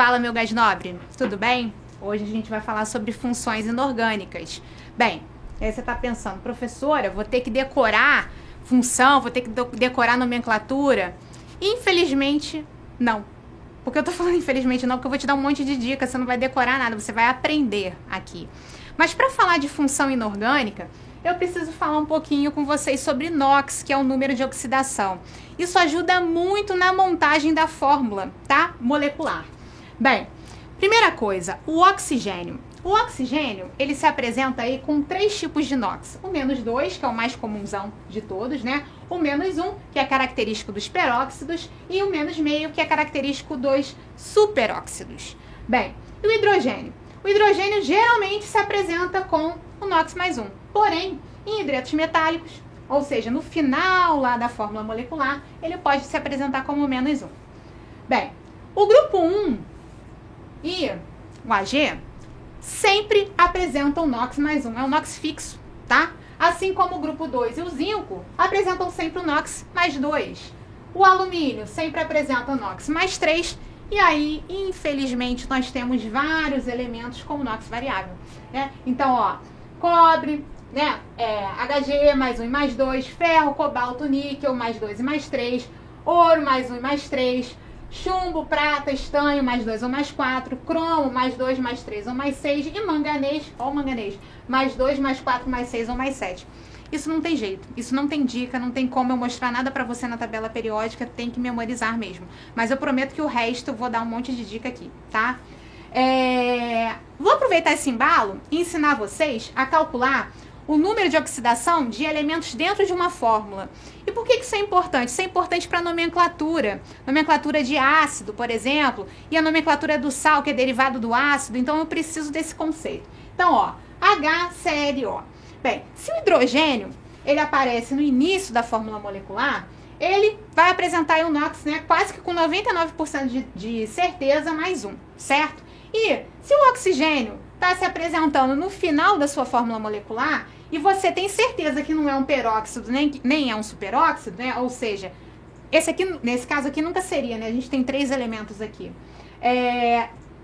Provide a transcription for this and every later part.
Fala, meu gás nobre, tudo bem? Hoje a gente vai falar sobre funções inorgânicas. Bem, aí você está pensando, professora, vou ter que decorar função, vou ter que decorar nomenclatura? Infelizmente, não. Por que eu tô falando infelizmente não? Porque eu vou te dar um monte de dicas, você não vai decorar nada, você vai aprender aqui. Mas para falar de função inorgânica, eu preciso falar um pouquinho com vocês sobre NOx, que é o número de oxidação. Isso ajuda muito na montagem da fórmula, tá? Molecular. Bem, primeira coisa, o oxigênio. O oxigênio, ele se apresenta aí com 3 tipos de NOx. O -2, que é o mais comunzão de todos, né? O -1, que é característico dos peróxidos, e o -0,5, que é característico dos superóxidos. Bem, e o hidrogênio? O hidrogênio geralmente se apresenta com o NOx mais 1. Porém, em hidretos metálicos, ou seja, no final lá da fórmula molecular, ele pode se apresentar como -1. Bem, o grupo 1 e o Ag sempre apresentam NOx mais 1. É um NOx fixo, tá? Assim como o grupo 2 e o zinco apresentam sempre o NOx mais 2. O alumínio sempre apresenta o NOx mais 3. E aí, infelizmente, nós temos vários elementos com NOx variável, né? Então, ó, cobre, né? Hg mais 1 e mais 2, ferro, cobalto, níquel mais 2 e mais 3, ouro mais 1 e mais 3, chumbo, prata, estanho mais 2 ou mais 4, cromo mais 2, mais 3 ou mais 6 e manganês, ó o manganês, mais 2, mais 4, mais 6 ou mais 7. Isso não tem jeito, isso não tem dica, não tem como eu mostrar nada pra você na tabela periódica, tem que memorizar mesmo. Mas eu prometo que o resto eu vou dar um monte de dica aqui, tá? Vou aproveitar esse embalo e ensinar vocês a calcular o número de oxidação de elementos dentro de uma fórmula. E por que isso é importante? Isso é importante para nomenclatura. Nomenclatura de ácido, por exemplo, e a nomenclatura do sal, que é derivado do ácido. Então, eu preciso desse conceito. Então, ó, HClO. Bem, se o hidrogênio, ele aparece no início da fórmula molecular, ele vai apresentar aí um NOx, né, quase que com 99% de certeza mais 1, certo? E se o oxigênio está se apresentando no final da sua fórmula molecular e você tem certeza que não é um peróxido nem é um superóxido, né? Ou seja, esse aqui, nesse caso aqui nunca seria, né? A gente tem 3 elementos aqui.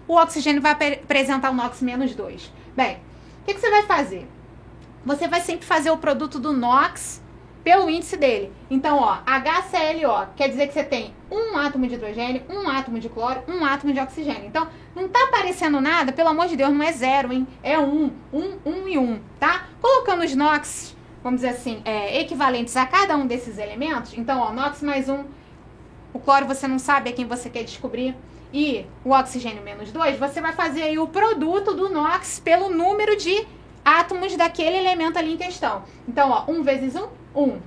O oxigênio vai apresentar o NOx -2. Bem, o que você vai fazer? Você vai sempre fazer o produto do NOx pelo índice dele. Então, ó, HClO quer dizer que você tem um átomo de hidrogênio, um átomo de cloro, um átomo de oxigênio. Então, não tá aparecendo nada, pelo amor de Deus, não é 0, hein? É 1 e 1, tá? Colocando os NOx, vamos dizer assim, equivalentes a cada um desses elementos. Então, ó, NOx mais 1, o cloro você não sabe, é quem você quer descobrir. E o oxigênio -2, você vai fazer aí o produto do NOx pelo número de átomos daquele elemento ali em questão. Então, ó, 1 vezes 1, 1.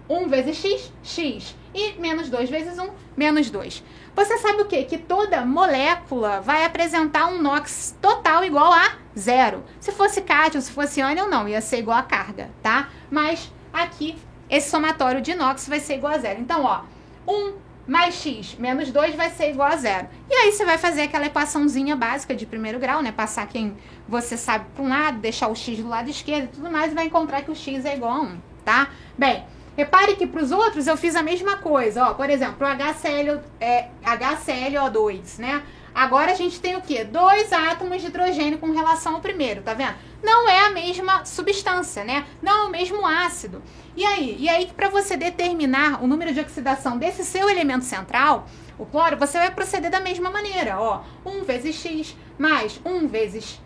1 vezes x, x. E -2 vezes 1, -2. Você sabe o quê? Que toda molécula vai apresentar um NOx total igual a 0. Se fosse cátion, se fosse ânion, não. Ia ser igual a carga, tá? Mas aqui, esse somatório de NOx vai ser igual a 0. Então, ó, 1 mais x menos 2 vai ser igual a 0. E aí você vai fazer aquela equaçãozinha básica de primeiro grau, né? Passar quem você sabe para um lado, deixar o x do lado esquerdo e tudo mais, e vai encontrar que o x é igual a 1, tá? Bem, repare que para os outros eu fiz a mesma coisa, ó. Por exemplo, o HClO2, né? Agora a gente tem o quê? 2 átomos de hidrogênio com relação ao primeiro, tá vendo? Não é a mesma substância, né? Não é o mesmo ácido. E aí para você determinar o número de oxidação desse seu elemento central, o cloro, você vai proceder da mesma maneira, ó. 1 vezes x mais 1 vezes...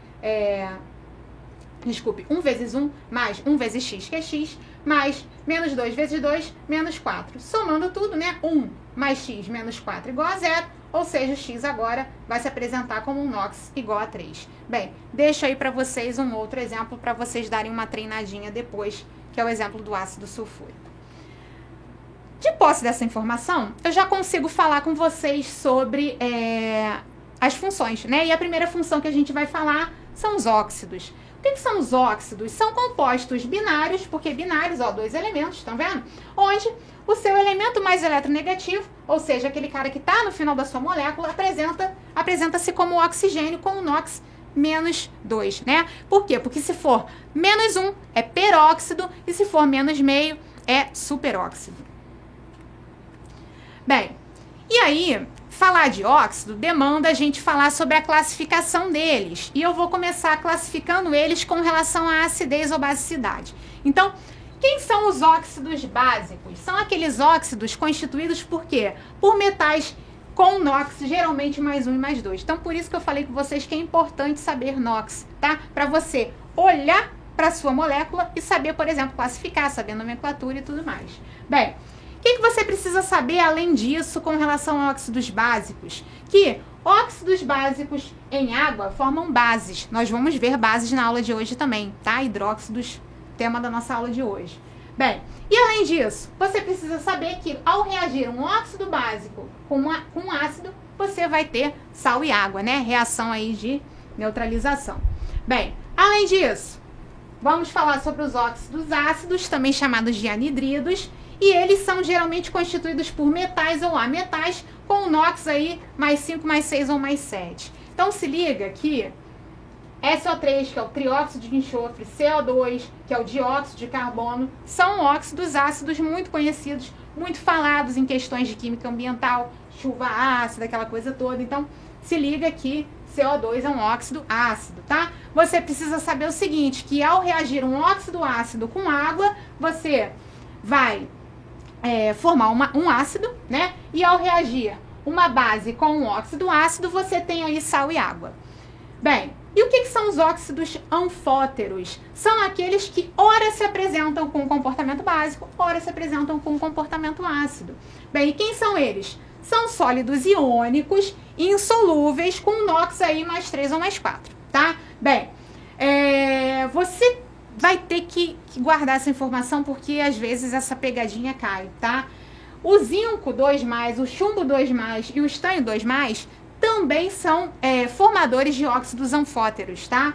1 vezes 1 mais 1 vezes x, que é x, mais -2 vezes 2, -4. Somando tudo, né? 1 mais x menos 4 igual a 0, ou seja, o x agora vai se apresentar como um NOx igual a 3. Bem, deixo aí para vocês um outro exemplo para vocês darem uma treinadinha depois, que é o exemplo do ácido sulfúrico. De posse dessa informação, eu já consigo falar com vocês sobre as funções, né? E a primeira função que a gente vai falar são os óxidos. O que são os óxidos? São compostos binários, porque binários, ó, 2 elementos, estão vendo? Onde o seu elemento mais eletronegativo, ou seja, aquele cara que está no final da sua molécula, apresenta-se como oxigênio com o NOx -2, né? Por quê? Porque se for -1 é peróxido e se for -0,5 é superóxido. Bem, e aí falar de óxido demanda a gente falar sobre a classificação deles. E eu vou começar classificando eles com relação à acidez ou basicidade. Então, quem são os óxidos básicos? São aqueles óxidos constituídos por quê? Por metais com NOx, geralmente mais 1 e mais 2. Então, por isso que eu falei com vocês que é importante saber NOx, tá? Para você olhar para a sua molécula e saber, por exemplo, classificar, saber nomenclatura e tudo mais. Bem, o que você precisa saber além disso com relação a óxidos básicos? Que óxidos básicos em água formam bases. Nós vamos ver bases na aula de hoje também, tá? Hidróxidos, tema da nossa aula de hoje. Bem, e além disso, você precisa saber que ao reagir um óxido básico com ácido, você vai ter sal e água, né? Reação aí de neutralização. Bem, além disso, vamos falar sobre os óxidos ácidos, também chamados de anidridos, e eles são geralmente constituídos por metais ou ametais com NOx aí mais 5, mais 6 ou mais 7. Então se liga que SO3, que é o trióxido de enxofre, CO2, que é o dióxido de carbono, são óxidos ácidos muito conhecidos, muito falados em questões de química ambiental, chuva ácida, aquela coisa toda. Então, se liga que CO2 é um óxido ácido, tá? Você precisa saber o seguinte, que ao reagir um óxido ácido com água, você vai formar um ácido, né? E ao reagir uma base com um óxido ácido, você tem aí sal e água. Bem, e o que são os óxidos anfóteros? São aqueles que ora se apresentam com comportamento básico, ora se apresentam com comportamento ácido. Bem, e quem são eles? São sólidos iônicos insolúveis com NOx aí mais 3 ou mais 4, tá? Bem, você vai ter que guardar essa informação porque às vezes essa pegadinha cai, tá? O zinco 2+, o chumbo 2+, e o estanho 2+, também são formadores de óxidos anfóteros, tá?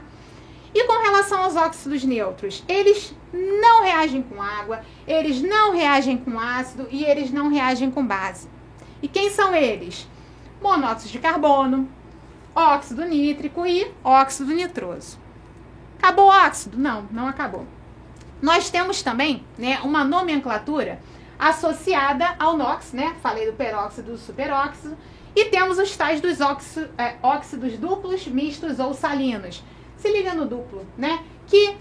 E com relação aos óxidos neutros, eles não reagem com água, eles não reagem com ácido e eles não reagem com base. E quem são eles? Monóxido de carbono, óxido nítrico e óxido nitroso. Acabou o óxido? Não, não acabou. Nós temos também, né, uma nomenclatura associada ao NOx, né? Falei do peróxido e do superóxido. E temos os tais dos óxidos duplos, mistos ou salinos. Se liga no duplo, né? Que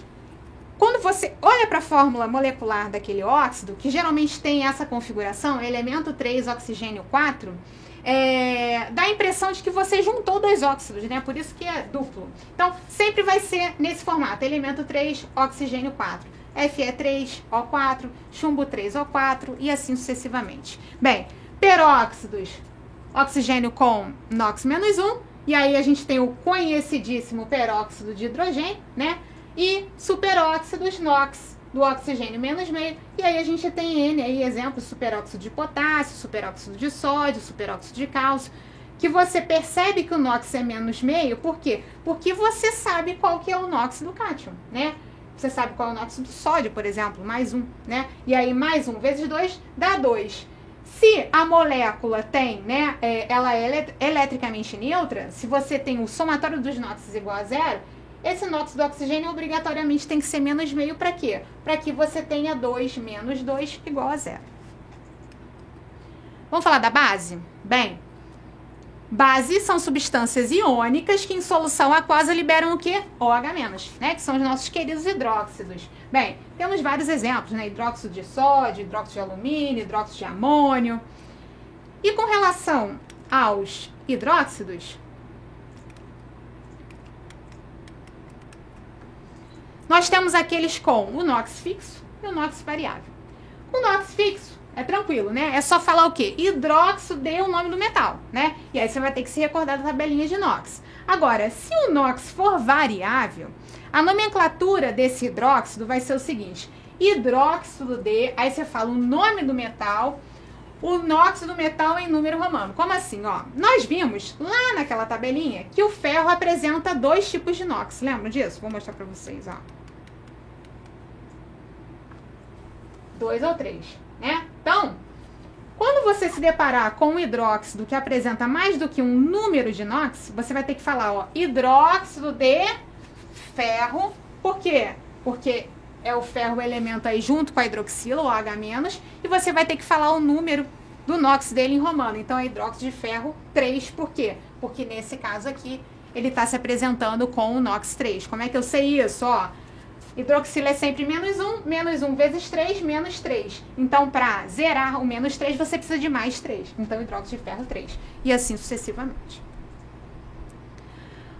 quando você olha para a fórmula molecular daquele óxido, que geralmente tem essa configuração, elemento 3, oxigênio 4, dá a impressão de que você juntou dois óxidos, né? Por isso que é duplo. Então, sempre vai ser nesse formato, elemento 3, oxigênio 4. Fe3O4, chumbo 3O4 e assim sucessivamente. Bem, peróxidos, oxigênio com NOx-1, e aí a gente tem o conhecidíssimo peróxido de hidrogênio, né? E superóxidos NOx do oxigênio -meio, e aí a gente tem N aí exemplos, superóxido de potássio, superóxido de sódio, superóxido de cálcio, que você percebe que o NOx é -meio, por quê? Porque você sabe qual que é o NOx do cátion, né? Você sabe qual é o NOx do sódio, por exemplo, +1, né? E aí +1 vezes 2 dá 2. Se a molécula tem, né, ela é eletricamente neutra, se você tem o somatório dos NOx igual a 0, esse NOx do oxigênio obrigatoriamente tem que ser -meio para quê? Para que você tenha 2 menos 2 igual a 0. Vamos falar da base? Bem, bases são substâncias iônicas que em solução aquosa liberam o quê? OH-, né? Que são os nossos queridos hidróxidos. Bem, temos vários exemplos, né? Hidróxido de sódio, hidróxido de alumínio, hidróxido de amônio. E com relação aos hidróxidos, nós temos aqueles com o NOx fixo e o NOx variável. O NOx fixo é tranquilo, né? É só falar o quê? Hidróxido de o nome do metal, né? E aí você vai ter que se recordar da tabelinha de NOx. Agora, se o NOx for variável, a nomenclatura desse hidróxido vai ser o seguinte: hidróxido de, aí você fala o nome do metal, o NOx do metal em número romano. Como assim, ó? Nós vimos lá naquela tabelinha que o ferro apresenta 2 tipos de NOx. Lembram disso? Vou mostrar pra vocês, ó. 2 ou 3, né? Então, quando você se deparar com um hidróxido que apresenta mais do que um número de NOx, você vai ter que falar, ó, hidróxido de ferro. Por quê? Porque é o ferro o elemento aí junto com a hidroxila, o H-, e você vai ter que falar o número do NOx dele em romano. Então, é hidróxido de ferro 3. Por quê? Porque nesse caso aqui, ele está se apresentando com o NOx 3. Como é que eu sei isso? Ó, hidroxila é sempre menos 1 vezes 3, menos 3. Então, para zerar o menos 3, você precisa de mais 3. Então, hidróxido de ferro 3. E assim sucessivamente.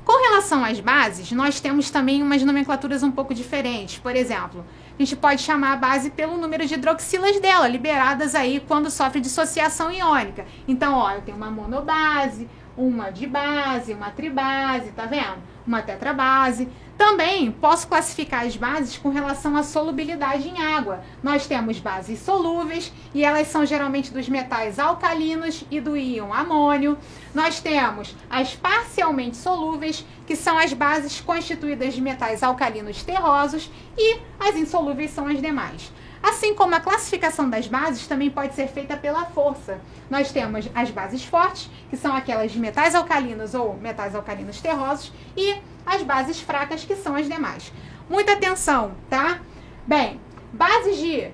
Com relação às bases, nós temos também umas nomenclaturas um pouco diferentes. Por exemplo, a gente pode chamar a base pelo número de hidroxilas dela, liberadas aí quando sofre dissociação iônica. Então, ó, eu tenho uma monobase, uma dibase, uma tribase, tá vendo? Uma tetrabase. Também posso classificar as bases com relação à solubilidade em água. Nós temos bases solúveis e elas são geralmente dos metais alcalinos e do íon amônio. Nós temos as parcialmente solúveis, que são as bases constituídas de metais alcalinos terrosos, e as insolúveis são as demais. Assim como a classificação das bases também pode ser feita pela força. Nós temos as bases fortes, que são aquelas de metais alcalinos ou metais alcalinos terrosos, e as bases fracas, que são as demais. Muita atenção, tá? Bem, bases de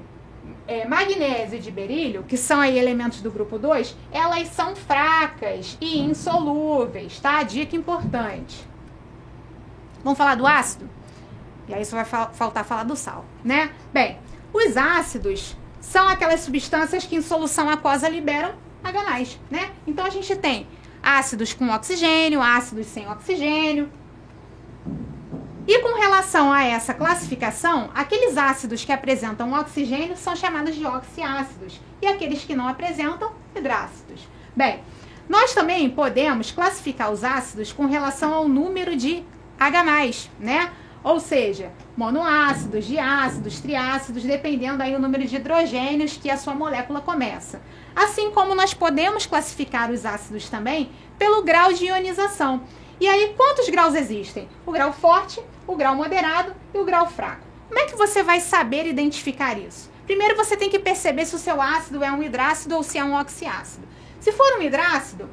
magnésio e de berílio, que são aí elementos do grupo 2, elas são fracas e insolúveis, tá? Dica importante. Vamos falar do ácido? E aí só vai faltar falar do sal, né? Bem, os ácidos são aquelas substâncias que em solução aquosa liberam H+, né? Então a gente tem ácidos com oxigênio, ácidos sem oxigênio. E com relação a essa classificação, aqueles ácidos que apresentam oxigênio são chamados de oxiácidos e aqueles que não apresentam, hidrácidos. Bem, nós também podemos classificar os ácidos com relação ao número de H+, né? Ou seja, monoácidos, diácidos, triácidos, dependendo aí do número de hidrogênios que a sua molécula começa. Assim como nós podemos classificar os ácidos também pelo grau de ionização. E aí, quantos graus existem? O grau forte, o grau moderado e o grau fraco. Como é que você vai saber identificar isso? Primeiro, você tem que perceber se o seu ácido é um hidrácido ou se é um oxiácido. Se for um hidrácido,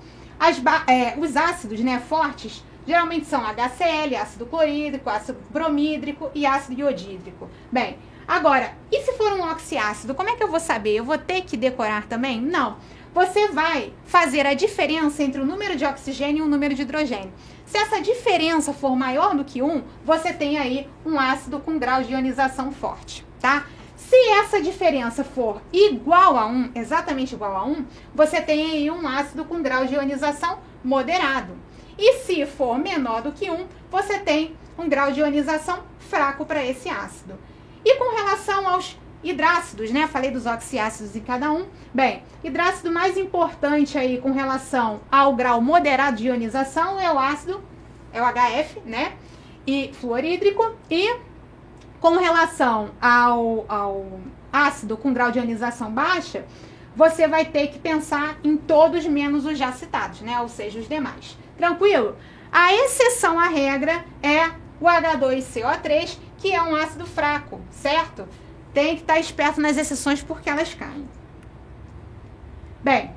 os ácidos, né, fortes, geralmente são HCl, ácido clorídrico, ácido bromídrico e ácido iodídrico. Bem, agora, e se for um oxiácido, como é que eu vou saber? Eu vou ter que decorar também? Não. Você vai fazer a diferença entre o número de oxigênio e o número de hidrogênio. Se essa diferença for maior do que 1, você tem aí um ácido com grau de ionização forte, tá? Se essa diferença for igual a 1, exatamente igual a 1, você tem aí um ácido com grau de ionização moderado. E se for menor do que 1, você tem um grau de ionização fraco para esse ácido. E com relação aos hidrácidos, né? Falei dos oxiácidos em cada um. Bem, hidrácido mais importante aí com relação ao grau moderado de ionização é o ácido, é o HF, né? E fluorídrico. E com relação ao ácido com grau de ionização baixa, você vai ter que pensar em todos menos os já citados, né? Ou seja, os demais. Tranquilo? A exceção à regra é o H2CO3, que é um ácido fraco, certo? Tem que estar esperto nas exceções porque elas caem. Bem,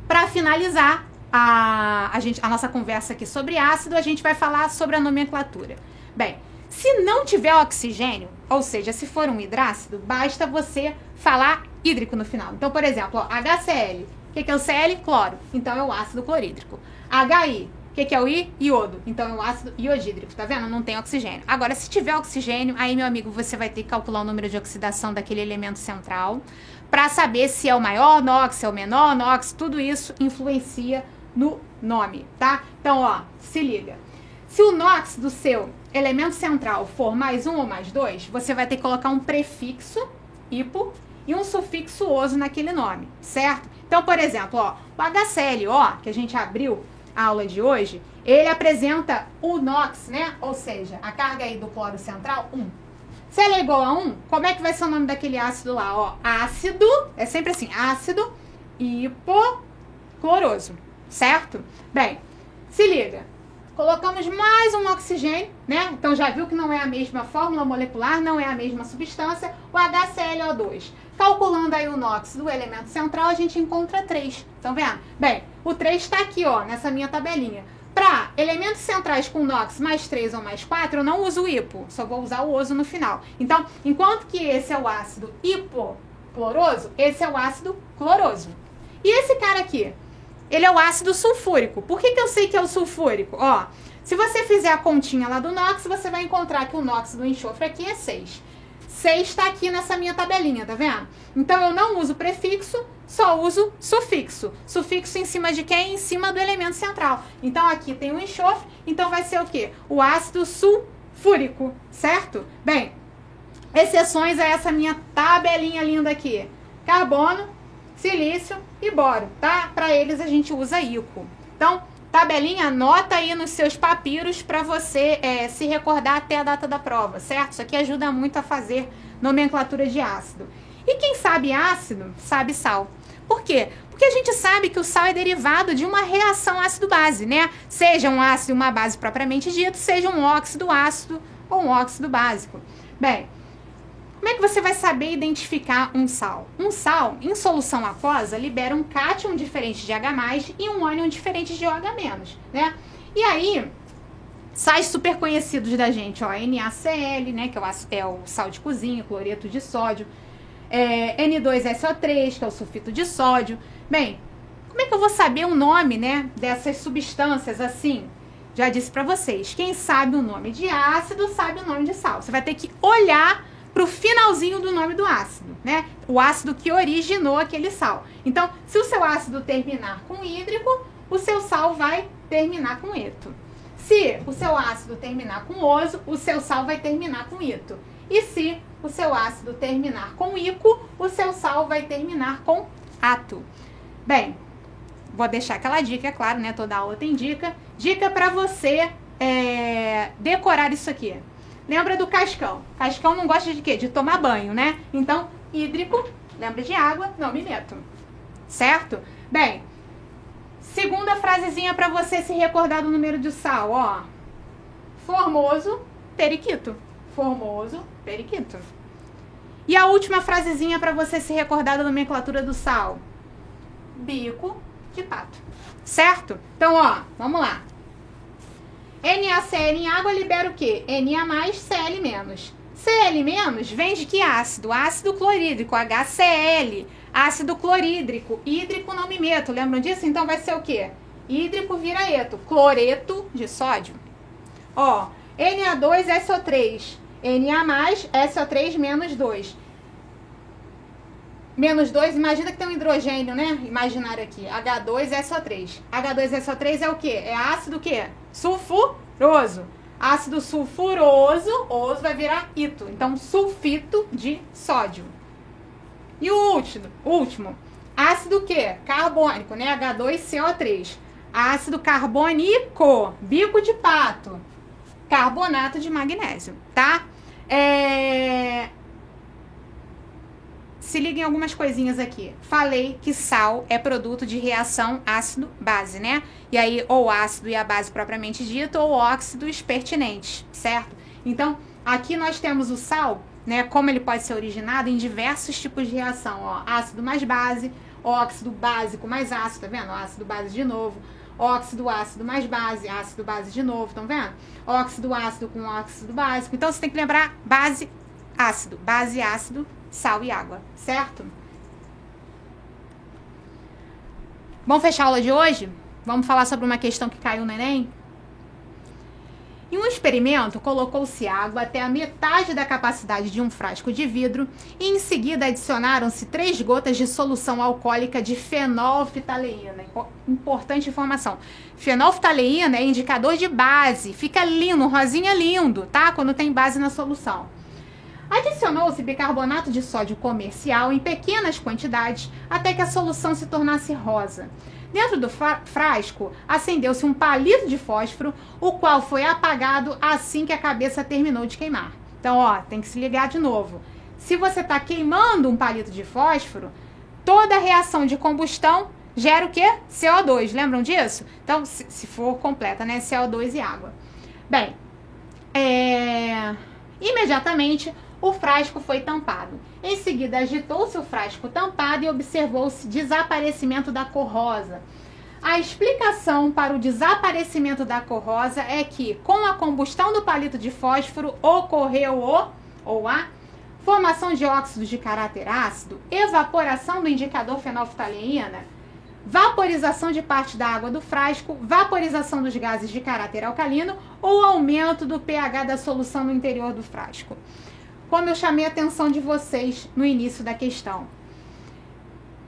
para finalizar a nossa conversa aqui sobre ácido, a gente vai falar sobre a nomenclatura. Bem, se não tiver oxigênio, ou seja, se for um hidrácido, basta você falar hídrico no final. Então, por exemplo, ó, HCl. O que é o Cl? Cloro. Então, é o ácido clorídrico. HI. O que é o I? Iodo. Então, é o ácido iodídrico. Tá vendo? Não tem oxigênio. Agora, se tiver oxigênio, aí, meu amigo, você vai ter que calcular o número de oxidação daquele elemento central para saber se é o maior NOx, se é o menor NOx. Tudo isso influencia no nome, tá? Então, ó, se liga. Se o NOx do seu elemento central for mais 1 ou mais 2, você vai ter que colocar um prefixo, hipo, e um sufixo oso naquele nome, certo? Então, por exemplo, ó, o HCl, ó, que a gente abriu a aula de hoje, ele apresenta o NOx, né? Ou seja, a carga aí do cloro central, 1. Se ele é igual a 1, como é que vai ser o nome daquele ácido lá? Ó, ácido, é sempre assim, ácido hipocloroso, certo? Bem, se liga. Colocamos mais um oxigênio, né? Então já viu que não é a mesma fórmula molecular, não é a mesma substância, o HClO2. Calculando aí o NOx do elemento central, a gente encontra 3. Estão vendo? Bem, o 3 está aqui, ó, nessa minha tabelinha. Para elementos centrais com NOx mais 3 ou mais 4, eu não uso o hipo, só vou usar o oso no final. Então, enquanto que esse é o ácido hipocloroso, esse é o ácido cloroso. E esse cara aqui, ele é o ácido sulfúrico. Por que eu sei que é o sulfúrico? Ó, se você fizer a continha lá do NOx, você vai encontrar que o NOx do enxofre aqui é 6. 6 está aqui nessa minha tabelinha, tá vendo? Então, eu não uso prefixo, só uso sufixo. Sufixo em cima de quem? Em cima do elemento central. Então, aqui tem o enxofre, então vai ser o quê? O ácido sulfúrico, certo? Bem, exceções a essa minha tabelinha linda aqui. Carbono, silício e boro, tá? Para eles a gente usa ICO. Então, tabelinha, anota aí nos seus papiros para você se recordar até a data da prova, certo? Isso aqui ajuda muito a fazer nomenclatura de ácido. E quem sabe ácido, sabe sal. Por quê? Porque a gente sabe que o sal é derivado de uma reação ácido-base, né? Seja um ácido e uma base propriamente dito, seja um óxido ácido ou um óxido básico. Bem, como é que você vai saber identificar um sal? Um sal, em solução aquosa, libera um cátion diferente de H+, e um ânion diferente de OH-, né? E aí, sais super conhecidos da gente, ó, NaCl, né, que é o sal de cozinha, cloreto de sódio, N2SO3, que é o sulfito de sódio. Bem, como é que eu vou saber o nome, né, dessas substâncias assim? Já disse pra vocês, quem sabe o nome de ácido, sabe o nome de sal. Você vai ter que olhar pro finalzinho do nome do ácido, né? O ácido que originou aquele sal. Então, se o seu ácido terminar com hídrico, o seu sal vai terminar com eto. Se o seu ácido terminar com oso, o seu sal vai terminar com ito. E se o seu ácido terminar com ico, o seu sal vai terminar com ato. Bem, vou deixar aquela dica, é claro, né? Toda aula tem dica. Dica para você decorar isso aqui. Lembra do Cascão? Cascão não gosta de quê? De tomar banho, né? Então, hídrico, lembra de água, não me meto. Certo? Bem, segunda frasezinha para você se recordar do número de sal, ó. Formoso, periquito. Formoso, periquito. E a última frasezinha para você se recordar da nomenclatura do sal. Bico de pato. Certo? Então, ó, vamos lá. NaCl em água libera o quê? Na+, Cl-. Cl- vem de que ácido? Ácido clorídrico, HCl. Ácido clorídrico. Hídrico não me meto, lembram disso? Então vai ser o quê? Hídrico vira eto. Cloreto de sódio. Ó, Na2SO3. Na+, SO3 menos 2. Menos 2, imagina que tem um hidrogênio, né? Imaginário aqui. H2SO3. H2SO3 é o quê? É ácido o quê? Sulfuroso. Ácido sulfuroso, oso vai virar ito. Então, sulfito de sódio. E o último. Ácido o quê? Carbônico, né? H2CO3. Ácido carbônico. Bico de pato. Carbonato de magnésio, tá? Se liga em algumas coisinhas aqui. Falei que sal é produto de reação ácido-base, né? E aí, ou ácido e a base propriamente dito, ou óxidos pertinentes, certo? Então, aqui nós temos o sal, né? Como ele pode ser originado em diversos tipos de reação, ó. Ácido mais base, óxido básico mais ácido, tá vendo? Ácido base de novo. Óxido ácido mais base, ácido base de novo, estão vendo? Óxido ácido com óxido básico. Então, você tem que lembrar base ácido, sal e água, certo? Vamos fechar a aula de hoje? Vamos falar sobre uma questão que caiu no Enem? Em um experimento, colocou-se água até a metade da capacidade de um frasco de vidro e em seguida adicionaram-se 3 gotas de solução alcoólica de fenolftaleína. Importante informação. Fenolftaleína é indicador de base. Fica lindo, rosinha lindo, tá? Quando tem base na solução. Adicionou-se bicarbonato de sódio comercial em pequenas quantidades até que a solução se tornasse rosa. Dentro do frasco, acendeu-se um palito de fósforo, o qual foi apagado assim que a cabeça terminou de queimar. Então, ó, tem que se ligar de novo. Se você está queimando um palito de fósforo, toda reação de combustão gera o quê? CO2, lembram disso? Então, se for completa, né? CO2 e água. Bem, imediatamente o frasco foi tampado. Em seguida, agitou-se o frasco tampado e observou-se desaparecimento da cor rosa. A explicação para o desaparecimento da cor rosa é que, com a combustão do palito de fósforo, ocorreu a formação de óxidos de caráter ácido, evaporação do indicador fenolftaleína, vaporização de parte da água do frasco, vaporização dos gases de caráter alcalino ou aumento do pH da solução no interior do frasco. Como eu chamei a atenção de vocês no início da questão.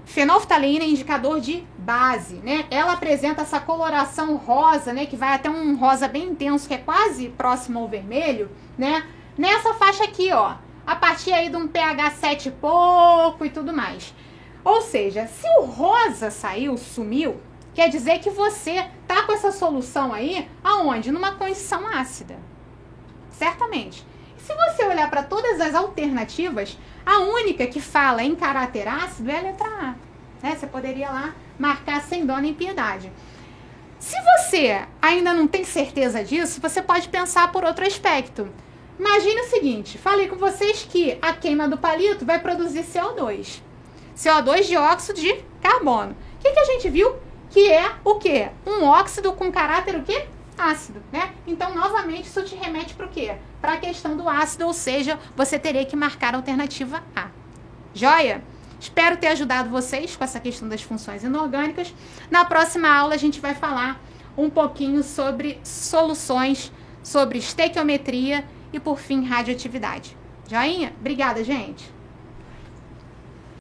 Fenolftaleína é indicador de base, né? Ela apresenta essa coloração rosa, né? Que vai até um rosa bem intenso, que é quase próximo ao vermelho, né? Nessa faixa aqui, ó. A partir aí de um pH 7 e pouco e tudo mais. Ou seja, se o rosa saiu, sumiu, quer dizer que você tá com essa solução aí, aonde? Numa condição ácida. Certamente. Se você olhar para todas as alternativas, a única que fala em caráter ácido é a letra A. Né? Você poderia lá marcar sem dó nem piedade. Se você ainda não tem certeza disso, você pode pensar por outro aspecto. Imagine o seguinte, falei com vocês que a queima do palito vai produzir CO2. CO2, dióxido de carbono. O que a gente viu? Que é o quê? Um óxido com caráter o quê? Ácido, né? Então, novamente, isso te remete para o quê? Para a questão do ácido, ou seja, você teria que marcar a alternativa A. Joia? Espero ter ajudado vocês com essa questão das funções inorgânicas. Na próxima aula, a gente vai falar um pouquinho sobre soluções, sobre estequiometria e, por fim, radioatividade. Joinha? Obrigada, gente!